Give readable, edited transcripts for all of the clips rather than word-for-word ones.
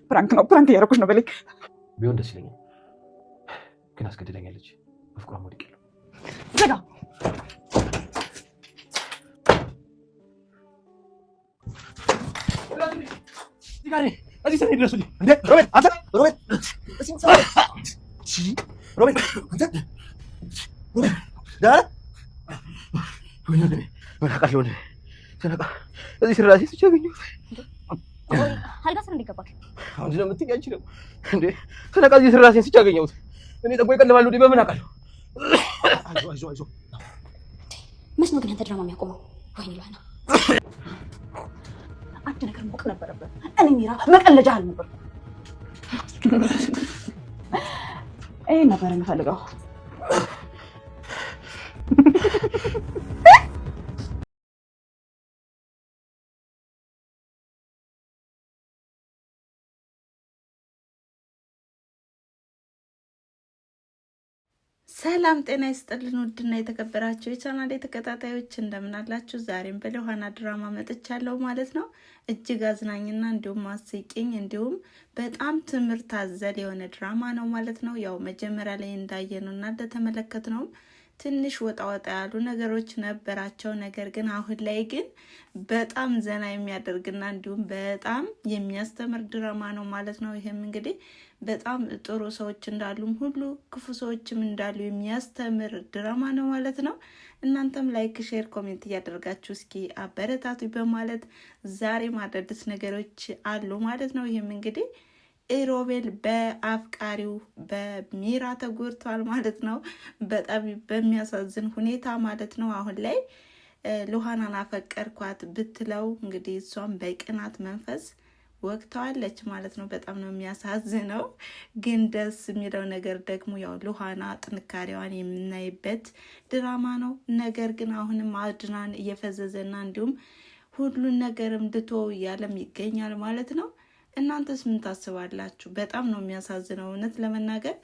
ፕራንክ ነው ያደረኩሽ ነው በለኝ። ቢሆን ደስ ይለኛል፣ ግን አስገድደኛለች። በፍቅሯ ወድቄ ነው። ዘጋ እዚህ ሰኔ ድረሱልኝ እንዴ! ሮቤል አንተ ሮቤል ሮቤል አንተ ሮቤል ዳራ ወላቃሽ ወንድ ተነቃ እዚህ ስራ ላይ ሲቸገኝ አልጋስር እንዲገባክ አሁን ነው የምትይኝ አንቺ ነው እንዴ? ተነቃ እዚህ ስራ ላይ ሲቸገኝውት እኔ ጠቦ ይቀልባሉ እንዴ? በምን አውቃለሁ? አይዞ መች ነው ግን አንተ ድራማ የሚያቆመው? ወይኔ ላና አንድ ነገር ማወቅ ነበረበት። እኔ ሚራ መቀለጃ አልነበር። ይሄን ነበር የምፈልገው። ሰላም ጤና ይስጥልን። ውድና የተከበራችሁ የቻናሌ ተከታታዮች እንደምን አላችሁ? ዛሬም በሉሃና ድራማ መጥቻለሁ ማለት ነው። እጅግ አዝናኝና እንዲሁም አስቂኝ እንዲሁም በጣም ትምህርት አዘል የሆነ ድራማ ነው ማለት ነው። ያው መጀመሪያ ላይ እንዳየነውና እንደተመለከትነው ትንሽ ወጣ ያሉ ነገሮች ነበራቸው። ነገር ግን አሁን ላይ ግን በጣም ዘና የሚያደርግና እንዲሁም በጣም የሚያስተምር ድራማ ነው ማለት ነው። ይሄም እንግዲህ በጣም ጥሩ ሰዎች እንዳሉም ሁሉ ክፉ ሰዎችም እንዳሉ የሚያስተምር ድራማ ነው ማለት ነው። እናንተም ላይክ፣ ሼር፣ ኮሜንት እያደረጋችሁ እስኪ አበረታቱ በማለት ዛሬም አዳዲስ ነገሮች አሉ ማለት ነው። ይሄም እንግዲህ ሮቤል በአፍቃሪው በሚራ ተጎድቷል ማለት ነው። በጣም በሚያሳዝን ሁኔታ ማለት ነው። አሁን ላይ ሉሃናን አፈቀርኳት ብትለው እንግዲህ እሷም በቅናት መንፈስ ወቅተዋለች ማለት ነው። በጣም ነው የሚያሳዝነው። ግን ደስ የሚለው ነገር ደግሞ ያው ሉሃና ጥንካሬዋን የምናይበት ድራማ ነው። ነገር ግን አሁንም አድናን እየፈዘዘና እንዲሁም ሁሉን ነገርም ድቶ እያለም ይገኛል ማለት ነው። እናንተስ ምን ታስባላችሁ? በጣም ነው የሚያሳዝነው እውነት ለመናገር።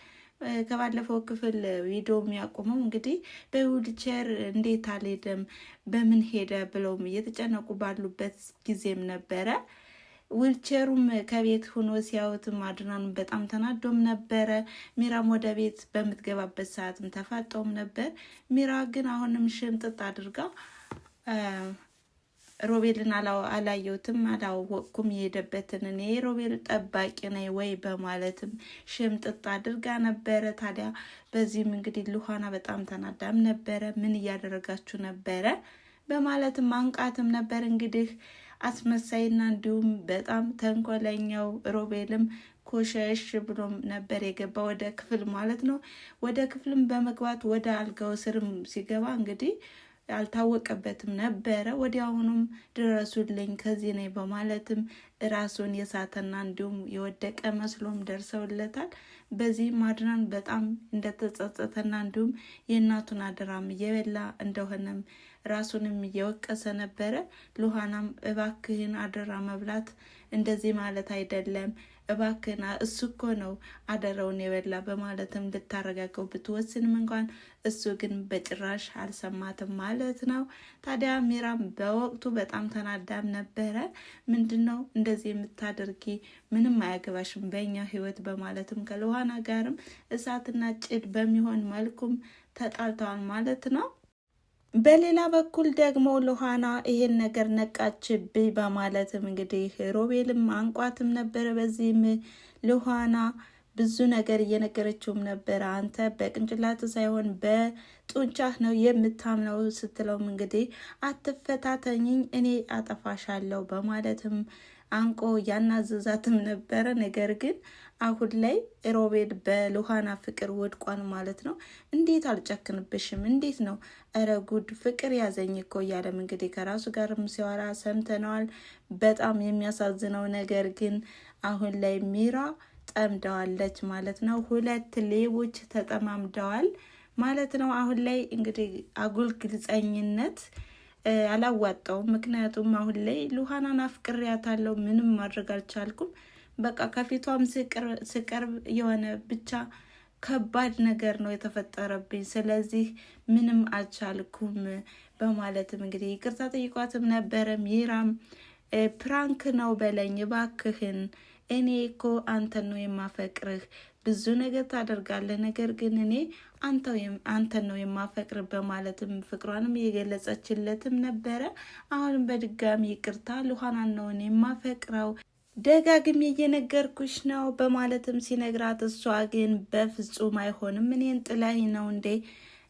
ከባለፈው ክፍል ቪዲዮ የሚያቆመው እንግዲህ በዊልቸር እንዴት አልሄደም በምን ሄደ ብለውም እየተጨነቁ ባሉበት ጊዜም ነበረ። ዊልቸሩም ከቤት ሆኖ ሲያዩትም አድናን በጣም ተናዶም ነበረ። ሚራም ወደ ቤት በምትገባበት ሰዓትም ተፋጠውም ነበር። ሚራ ግን አሁንም ሽምጥጥ አድርጋ ሮቤልን አላየሁትም አላወቅኩም የሄደበትን እኔ ሮቤል ጠባቂ ነኝ ወይ በማለትም ሽምጥጥ አድርጋ ነበረ። ታዲያ በዚህም እንግዲህ ሉሃና በጣም ተናዳም ነበረ። ምን እያደረጋችሁ ነበረ በማለትም አንቃትም ነበር። እንግዲህ አስመሳይና እንዲሁም በጣም ተንኮለኛው ሮቤልም ኮሸሽ ብሎም ነበር የገባ ወደ ክፍል ማለት ነው። ወደ ክፍልም በመግባት ወደ አልጋው ስርም ሲገባ እንግዲህ ያልታወቀበትም ነበረ። ወዲያውኑም ድረሱልኝ ከዚህ ነኝ በማለትም ራሱን የሳተና እንዲሁም የወደቀ መስሎም ደርሰውለታል። በዚህም አድናን በጣም እንደተጸጸተና እንዲሁም የእናቱን አደራም እየበላ እንደሆነም ራሱንም እየወቀሰ ነበረ። ሉሃናም እባክህን አደራ መብላት እንደዚህ ማለት አይደለም እባክህና እሱ እኮ ነው አደረውን የበላ በማለትም ልታረጋገው ብትወስንም እንኳን እሱ ግን በጭራሽ አልሰማትም ማለት ነው። ታዲያ ሚራም በወቅቱ በጣም ተናዳም ነበረ። ምንድነው እንደዚህ የምታደርጊ? ምንም አያገባሽም በእኛ ህይወት በማለትም ከሉሃና ጋርም እሳትና ጭድ በሚሆን መልኩም ተጣልተዋል ማለት ነው። በሌላ በኩል ደግሞ ሉሃና ይሄን ነገር ነቃችብኝ በማለትም እንግዲህ ሮቤልም አንቋትም ነበረ። በዚህም ሉሃና ብዙ ነገር እየነገረችውም ነበረ። አንተ በቅንጭላት ሳይሆን በጡንቻህ ነው የምታምነው ስትለውም እንግዲህ አትፈታተኝኝ እኔ አጠፋሻለሁ በማለትም አንቆ ያናዘዛትም ነበረ። ነገር ግን አሁን ላይ ሮቤል በሉሃና ፍቅር ወድቋን ማለት ነው። እንዴት አልጨክንብሽም? እንዴት ነው? እረ ጉድ ፍቅር ያዘኝ እኮ እያለም እንግዲህ ከራሱ ጋርም ሲያወራ ሰምተነዋል። በጣም የሚያሳዝነው ነገር ግን አሁን ላይ ሚራ ጠምደዋለች ማለት ነው። ሁለት ሌቦች ተጠማምደዋል ማለት ነው። አሁን ላይ እንግዲህ አጉል ግልጸኝነት አላዋጣውም። ምክንያቱም አሁን ላይ ሉሃናን አፍቅሬያታለሁ፣ ምንም ማድረግ አልቻልኩም። በቃ ከፊቷም ስቀርብ የሆነ ብቻ ከባድ ነገር ነው የተፈጠረብኝ፣ ስለዚህ ምንም አልቻልኩም በማለትም እንግዲህ ይቅርታ ጠይቋትም ነበረ። ሚራም ፕራንክ ነው በለኝ እባክህን። እኔ እኮ አንተን ነው የማፈቅርህ። ብዙ ነገር ታደርጋለህ፣ ነገር ግን እኔ አንተን ነው የማፈቅር በማለትም ፍቅሯንም እየገለጸችለትም ነበረ። አሁንም በድጋሚ ይቅርታ ሉሃናን ነው እኔ የማፈቅረው ደጋግሜ እየነገርኩሽ ነው በማለትም ሲነግራት፣ እሷ ግን በፍጹም አይሆንም፣ እኔን ጥላኝ ነው እንዴ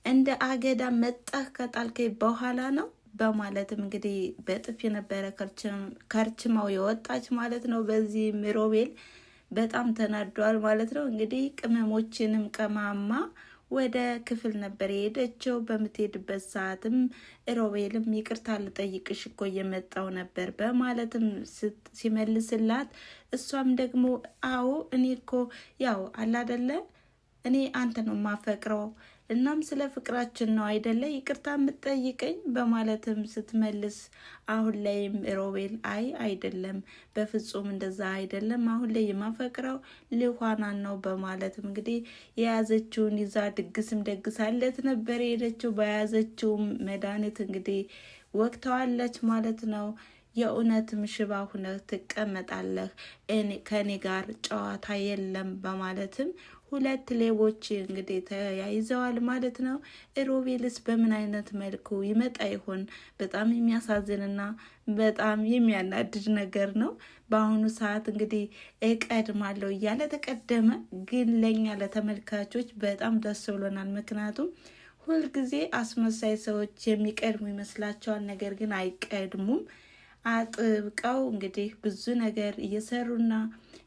እንደ አገዳ መጣህ ከጣልከኝ በኋላ ነው በማለትም እንግዲህ በጥፊ የነበረ ከርችማው የወጣች ማለት ነው። በዚህ ሮቤል በጣም ተናዷል ማለት ነው። እንግዲህ ቅመሞችንም ቀማማ ወደ ክፍል ነበር የሄደችው። በምትሄድበት ሰዓትም ሮቤልም ይቅርታ ልጠይቅሽ እኮ እየመጣው ነበር በማለትም ሲመልስላት፣ እሷም ደግሞ አዎ እኔ እኮ ያው አላደለ እኔ አንተ ነው ማፈቅረው እናም ስለ ፍቅራችን ነው አይደለ ይቅርታ የምትጠይቀኝ በማለትም ስትመልስ፣ አሁን ላይም ሮቤል አይ አይደለም በፍጹም እንደዛ አይደለም፣ አሁን ላይ የማፈቅረው ሉሃናን ነው በማለትም እንግዲህ የያዘችውን ይዛ ድግስም ደግሳለት ነበር የሄደችው። በያዘችው መድኃኒት እንግዲህ ወቅተዋለች ማለት ነው። የእውነትም ሽባ ሁነህ ትቀመጣለህ፣ ከኔ ጋር ጨዋታ የለም በማለትም ሁለት ሌቦች እንግዲህ ተያይዘዋል ማለት ነው። ሮቤልስ በምን አይነት መልኩ ይመጣ ይሆን? በጣም የሚያሳዝንና በጣም የሚያናድድ ነገር ነው። በአሁኑ ሰዓት እንግዲህ እቀድማለሁ እያለ ተቀደመ። ግን ለኛ ለተመልካቾች በጣም ደስ ብሎናል። ምክንያቱም ሁልጊዜ አስመሳይ ሰዎች የሚቀድሙ ይመስላቸዋል፣ ነገር ግን አይቀድሙም። አጥብቀው እንግዲህ ብዙ ነገር እየሰሩና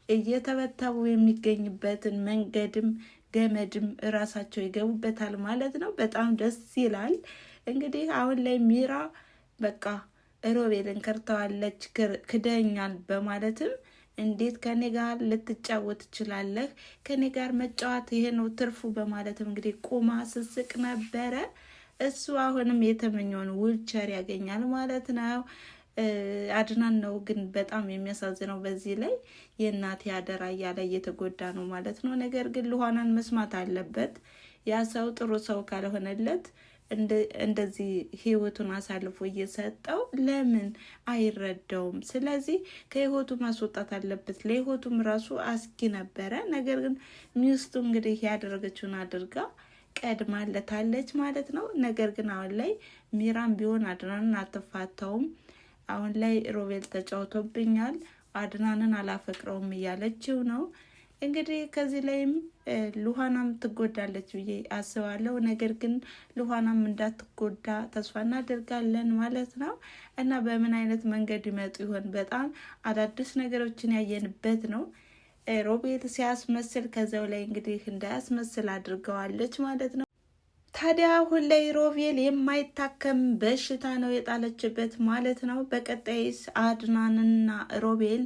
እየተበተቡ የሚገኝበትን መንገድም ገመድም እራሳቸው ይገቡበታል ማለት ነው። በጣም ደስ ይላል። እንግዲህ አሁን ላይ ሚራ በቃ ሮቤልን ከርተዋለች፣ ክደኛል በማለትም እንዴት ከኔ ጋር ልትጫወት ትችላለህ? ከኔ ጋር መጫወት ይሄ ነው ትርፉ በማለትም እንግዲህ ቁማ ስስቅ ነበረ። እሱ አሁንም የተመኘውን ዊልቸር ያገኛል ማለት ነው። አድናን ነው ግን በጣም የሚያሳዝነው በዚህ ላይ የእናቴ አደራ እያለ እየተጎዳ ነው ማለት ነው። ነገር ግን ሉሃናን መስማት አለበት። ያ ሰው ጥሩ ሰው ካልሆነለት እንደዚህ ህይወቱን አሳልፎ እየሰጠው ለምን አይረዳውም? ስለዚህ ከህይወቱ ማስወጣት አለበት። ለህይወቱም ራሱ አስጊ ነበረ። ነገር ግን ሚስቱ እንግዲህ ያደረገችውን አድርጋ ቀድማለታለች ማለት ነው። ነገር ግን አሁን ላይ ሚራም ቢሆን አድናንን አትፋታውም። አሁን ላይ ሮቤል ተጫውቶብኛል፣ አድናንን አላፈቅረውም እያለችው ነው። እንግዲህ ከዚህ ላይም ሉሃናም ትጎዳለች ብዬ አስባለሁ። ነገር ግን ሉሃናም እንዳትጎዳ ተስፋ እናደርጋለን ማለት ነው። እና በምን አይነት መንገድ ይመጡ ይሆን? በጣም አዳዲስ ነገሮችን ያየንበት ነው። ሮቤል ሲያስመስል ከዛው ላይ እንግዲህ እንዳያስመስል አድርገዋለች ማለት ነው። ታዲያ አሁን ላይ ሮቤል የማይታከም በሽታ ነው የጣለችበት ማለት ነው። በቀጣይስ አድናንና ሮቤል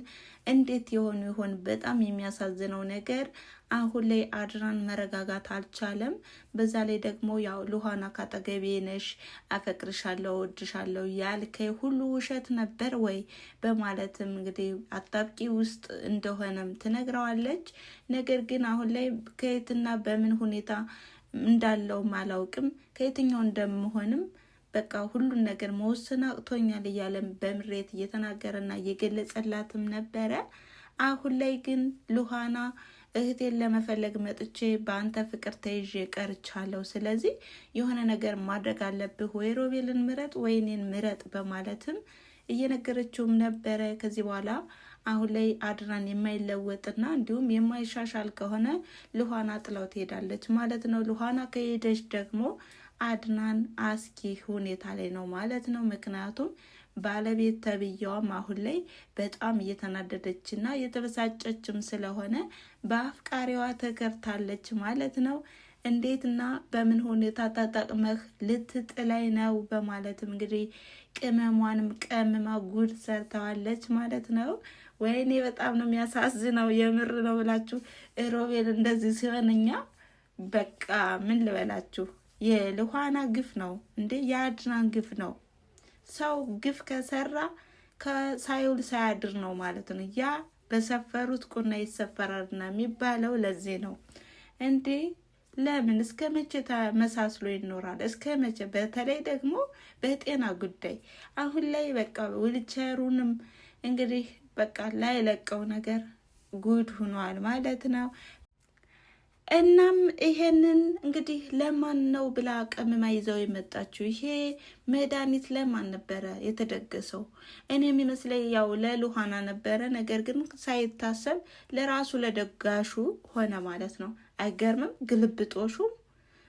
እንዴት የሆኑ ይሆን? በጣም የሚያሳዝነው ነገር አሁን ላይ አድናን መረጋጋት አልቻለም። በዛ ላይ ደግሞ ያው ሉሃና ካጠገቤ ነሽ፣ አፈቅርሻለሁ፣ ወድሻለሁ ያልከኝ ሁሉ ውሸት ነበር ወይ በማለትም እንግዲህ አጣብቂ ውስጥ እንደሆነም ትነግረዋለች። ነገር ግን አሁን ላይ ከየትና በምን ሁኔታ እንዳለውም አላውቅም፣ ከየትኛው እንደምሆንም በቃ ሁሉን ነገር መወሰን አቅቶኛል እያለም በምሬት እየተናገረና እየገለጸላትም ነበረ። አሁን ላይ ግን ሉሃና እህቴን ለመፈለግ መጥቼ በአንተ ፍቅር ተይዤ ቀርቻለሁ፣ ስለዚህ የሆነ ነገር ማድረግ አለብህ፣ ወይ ሮቤልን ምረጥ ወይ እኔን ምረጥ በማለትም እየነገረችውም ነበረ። ከዚህ በኋላ አሁን ላይ አድናን የማይለወጥና እንዲሁም የማይሻሻል ከሆነ ሉሃና ጥላው ትሄዳለች ማለት ነው። ሉሃና ከሄደች ደግሞ አድናን አስኪ ሁኔታ ላይ ነው ማለት ነው። ምክንያቱም ባለቤት ተብያዋም አሁን ላይ በጣም እየተናደደችና እየተበሳጨችም ስለሆነ በአፍቃሪዋ ተከርታለች ማለት ነው። እንዴትና በምን ሁኔታ ተጠቅመህ ልትጥላይ ነው በማለትም እንግዲህ ቅመሟንም ቀምማ ጉድ ሰርተዋለች ማለት ነው። ወይኔ በጣም ነው የሚያሳዝነው። የምር ነው ብላችሁ ሮቤል እንደዚህ ሲሆን እኛ በቃ ምን ልበላችሁ፣ የሉሃና ግፍ ነው እንዴ? የአድናን ግፍ ነው። ሰው ግፍ ከሰራ ሳይውል ሳያድር ነው ማለት ነው። ያ በሰፈሩት ቁና ይሰፈራልና የሚባለው ለዚህ ነው እንዴ። ለምን እስከ መቼ ተመሳስሎ ይኖራል? እስከ መቼ? በተለይ ደግሞ በጤና ጉዳይ አሁን ላይ በቃ ዊልቸሩንም እንግዲህ በቃ ላይለቀው ነገር ጉድ ሆኗል ማለት ነው። እናም ይሄንን እንግዲህ ለማን ነው ብላ ቀምማ ይዘው የመጣችው? ይሄ መድኃኒት ለማን ነበረ የተደገሰው? እኔ የሚመስለኝ ያው ለሉሃና ነበረ። ነገር ግን ሳይታሰብ ለራሱ ለደጋሹ ሆነ ማለት ነው። አይገርምም? ግልብጦሹ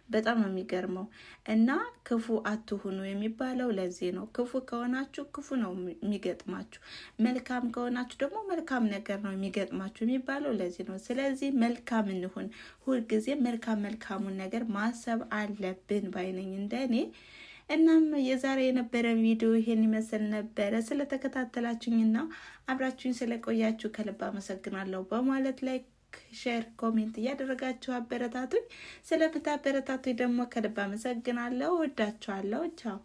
በጣም ነው የሚገርመው። እና ክፉ አትሁኑ የሚባለው ለዚህ ነው። ክፉ ከሆናችሁ ክፉ ነው የሚገጥማችሁ፣ መልካም ከሆናችሁ ደግሞ መልካም ነገር ነው የሚገጥማችሁ የሚባለው ለዚህ ነው። ስለዚህ መልካም እንሁን፣ ሁልጊዜ መልካሙን ነገር ማሰብ አለብን ባይነኝ እንደኔ። እናም የዛሬ የነበረ ቪዲዮ ይሄን ይመስል ነበረ። ስለተከታተላችሁኝና አብራችሁኝ ስለቆያችሁ ከልብ አመሰግናለሁ በማለት ላይ ሼር ኮሜንት እያደረጋችሁ አበረታቱኝ። ስለምታበረታቱኝ ደግሞ ከልብ አመሰግናለሁ። ወዳችኋለሁ። ቻው